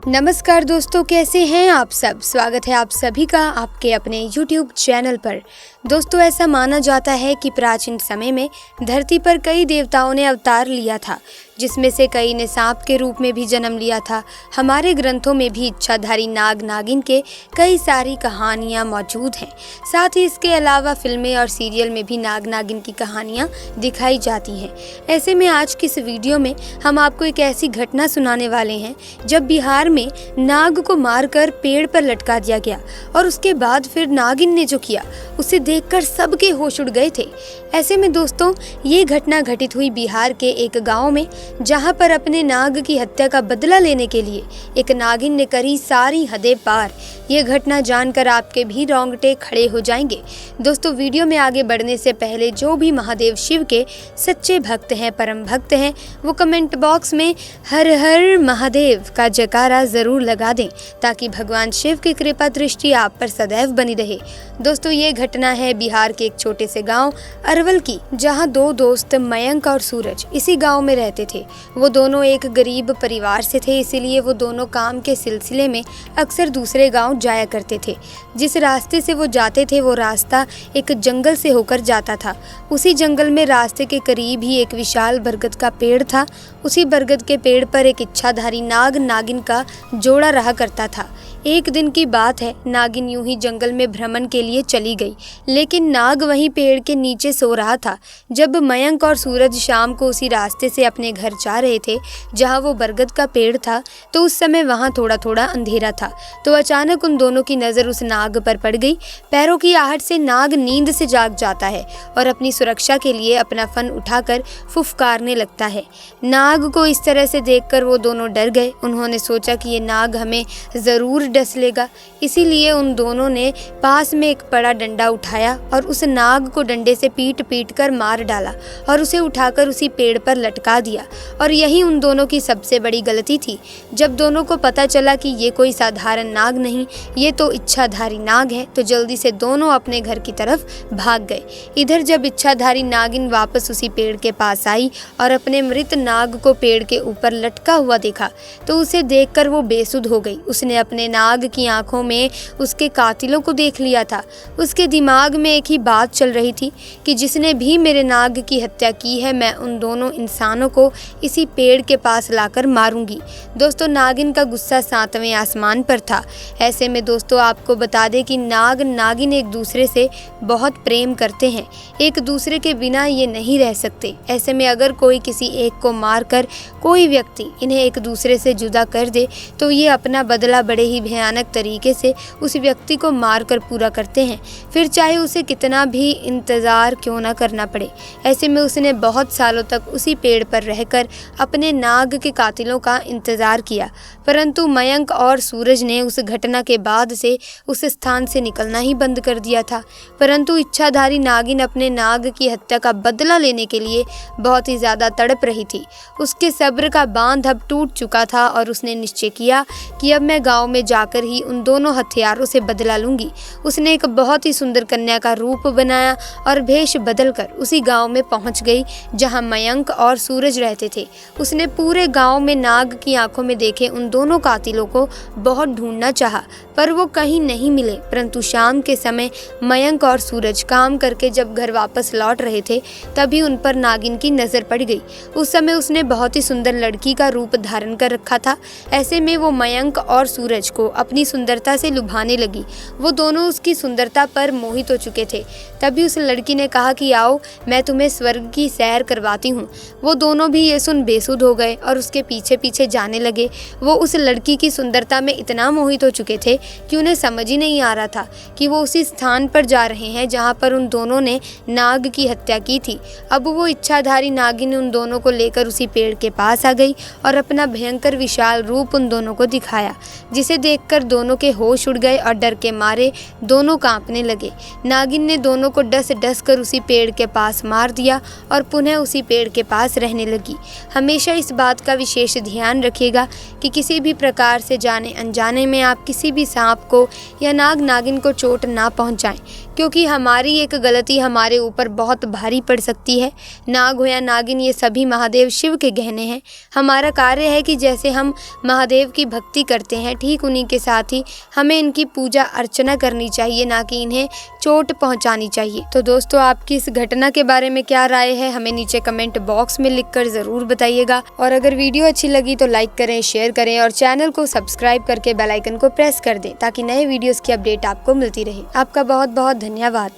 नमस्कार दोस्तों, कैसे हैं आप सब। स्वागत है आप सभी का आपके अपने YouTube चैनल पर। दोस्तों, ऐसा माना जाता है कि प्राचीन समय में धरती पर कई देवताओं ने अवतार लिया था, जिसमें से कई ने सांप के रूप में भी जन्म लिया था। हमारे ग्रंथों में भी इच्छाधारी नाग नागिन के कई सारी कहानियाँ मौजूद हैं। साथ ही इसके अलावा फिल्में और सीरियल में भी नाग नागिन की कहानियाँ दिखाई जाती हैं। ऐसे में आज की इस वीडियो में हम आपको एक ऐसी घटना सुनाने वाले हैं जब बिहार में नाग को मारकर पेड़ पर लटका दिया गया और उसके बाद फिर नागिन ने जो किया उसे देखकर सबके होश उड़ गए थे। ऐसे में दोस्तों, ये घटना घटित हुई बिहार के एक गांव में, जहां पर अपने नाग की हत्या का बदला लेने के लिए एक नागिन ने करी सारी हदें पार। ये घटना जानकर आपके भी रोंगटे खड़े हो जाएंगे। दोस्तों, वीडियो में आगे बढ़ने से पहले जो भी महादेव शिव के सच्चे भक्त हैं, परम भक्त हैं, वो कमेंट बॉक्स में हर हर महादेव का जयकारा जरूर लगा दें, ताकि भगवान शिव की कृपा दृष्टि आप पर सदैव बनी रहे। दोस्तों, ये घटना है बिहार के एक छोटे से गांव अरवल की, जहां दो दोस्त मयंक और सूरज इसी गांव में रहते थे। वो दोनों एक गरीब परिवार से थे, इसीलिए वो दोनों काम के सिलसिले में अक्सर दूसरे गांव जाया करते थे। जिस रास्ते से वो जाते थे वो रास्ता एक जंगल से होकर जाता था। उसी जंगल में रास्ते के करीब ही एक विशाल बरगद का पेड़ था। उसी बरगद के पेड़ पर एक इच्छाधारी नाग नागिन का जोड़ा रहा करता था। एक दिन की बात है, नागिन यूं ही जंगल में भ्रमण के लिए चली गई, लेकिन नाग वहीं पेड़ के नीचे सो रहा था। जब मयंक और सूरज शाम को उसी रास्ते से अपने घर जा रहे थे जहां वो बरगद का पेड़ था, तो उस समय वहां थोड़ा थोड़ा अंधेरा था। तो अचानक उन दोनों की नज़र उस नाग पर पड़ गई। पैरों की आहट से नाग नींद से जाग जाता है और अपनी सुरक्षा के लिए अपना फन उठाकर फुफकारने लगता है। नाग को इस तरह से देखकर वो दोनों डर गए। उन्होंने सोचा कि ये नाग हमें ज़रूर डस लेगा, इसीलिए उन दोनों ने पास में एक बड़ा डंडा उठाया और उस नाग को डंडे से पीट पीट कर मार डाला और उसे उठाकर उसी पेड़ पर लटका दिया। और यही उन दोनों की सबसे बड़ी गलती थी। जब दोनों को पता चला कि ये कोई साधारण नाग नहीं, ये तो इच्छाधारी नाग है, तो जल्दी से दोनों अपने घर की तरफ भाग गए। इधर जब इच्छाधारी नागिन वापस उसी पेड़ के पास आई और अपने मृत नाग को पेड़ के ऊपर लटका हुआ देखा, तो उसे देखकर वो बेसुध हो गई। उसने अपने नाग की आंखों में उसके कातिलों को देख लिया था। उसके दिमाग में एक ही बात चल रही थी कि जिसने भी मेरे नाग की हत्या की है, मैं उन दोनों इंसानों को इसी पेड़ के पास लाकर मारूंगी। दोस्तों, नागिन का गुस्सा 7वें आसमान पर था। ऐसे में दोस्तों, आपको बता दें कि नाग नागिन एक दूसरे से बहुत प्रेम करते हैं, एक दूसरे के बिना ये नहीं रह सकते। ऐसे में अगर कोई किसी एक को मारकर कोई व्यक्ति इन्हें एक दूसरे से जुदा कर दे, तो ये अपना बदला बड़े ही भयानक तरीके से उस व्यक्ति को मारकर पूरा करते हैं, फिर चाहे उसे कितना भी इंतज़ार क्यों ना करना पड़े। ऐसे में उसने बहुत सालों तक उसी पेड़ पर रहकर अपने नाग के कातिलों का इंतज़ार किया, परंतु मयंक और सूरज ने उस घटना के बाद से उस स्थान से निकलना ही बंद कर दिया था। परंतु इच्छाधारी नागिन अपने नाग की हत्या का बदला लेने के लिए बहुत ही ज़्यादा तड़प रही थी। उसके सब्र का बांध अब टूट चुका था और उसने निश्चय किया कि अब मैं गाँव में जाकर ही उन दोनों हथियारों से बदला लूंगी। उसने एक बहुत ही सुंदर कन्या का रूप बनाया और भेष बदलकर उसी गांव में पहुंच गई जहां मयंक और सूरज रहते थे। उसने पूरे गांव में नाग की आंखों में देखे उन दोनों कातिलों को बहुत ढूंढना चाहा, पर वो कहीं नहीं मिले। परंतु शाम के समय मयंक और सूरज काम करके जब घर वापस लौट रहे थे, तभी उन पर नागिन की नजर पड़ गई। उस समय उसने बहुत ही सुंदर लड़की का रूप धारण कर रखा था। ऐसे में वो मयंक और सूरज को अपनी सुंदरता से लुभाने लगी। वो दोनों उसकी सुंदरता पर मोहित हो चुके थे। तभी उस लड़की ने कहा कि आओ, मैं तुम्हें स्वर्ग की सैर करवाती हूँ। वो दोनों भी ये सुन बेसुध हो गए और उसके पीछे पीछे जाने लगे। वो उस लड़की की सुंदरता में इतना मोहित हो चुके थे कि उन्हें समझ ही नहीं आ रहा था कि वो उसी स्थान पर जा रहे हैं जहाँ पर उन दोनों ने नाग की हत्या की थी। अब वो इच्छाधारी नागिन उन दोनों को लेकर उसी पेड़ के पास आ गई और अपना भयंकर विशाल रूप उन दोनों को दिखाया, जिसे देखकर दोनों के होश उड़ गए और डर के मारे दोनों कांपने लगे। नागिन ने दोनों को डस डस कर उसी पेड़ के पास मार दिया और पुनः उसी पेड़ के पास रहने लगी। हमेशा इस बात का विशेष ध्यान रखिएगा कि किसी भी प्रकार से जाने अनजाने में आप किसी भी सांप को या नाग नागिन को चोट ना पहुंचाएं, क्योंकि हमारी एक गलती हमारे ऊपर बहुत भारी पड़ सकती है। नाग हो या नागिन, ये सभी महादेव शिव के गहने हैं। हमारा कार्य है कि जैसे हम महादेव की भक्ति करते हैं, ठीक उन्हीं के साथ ही हमें इनकी पूजा अर्चना करनी चाहिए, ना कि इन्हें चोट पहुंचानी चाहिए। तो दोस्तों, आपकी इस घटना के बारे में क्या राय है, हमें नीचे कमेंट बॉक्स में लिखकर ज़रूर बताइएगा। और अगर वीडियो अच्छी लगी तो लाइक करें, शेयर करें और चैनल को सब्सक्राइब करके बेल आइकन को प्रेस कर दें ताकि नए वीडियोस की अपडेट आपको मिलती रहे। आपका बहुत बहुत धन्यवाद।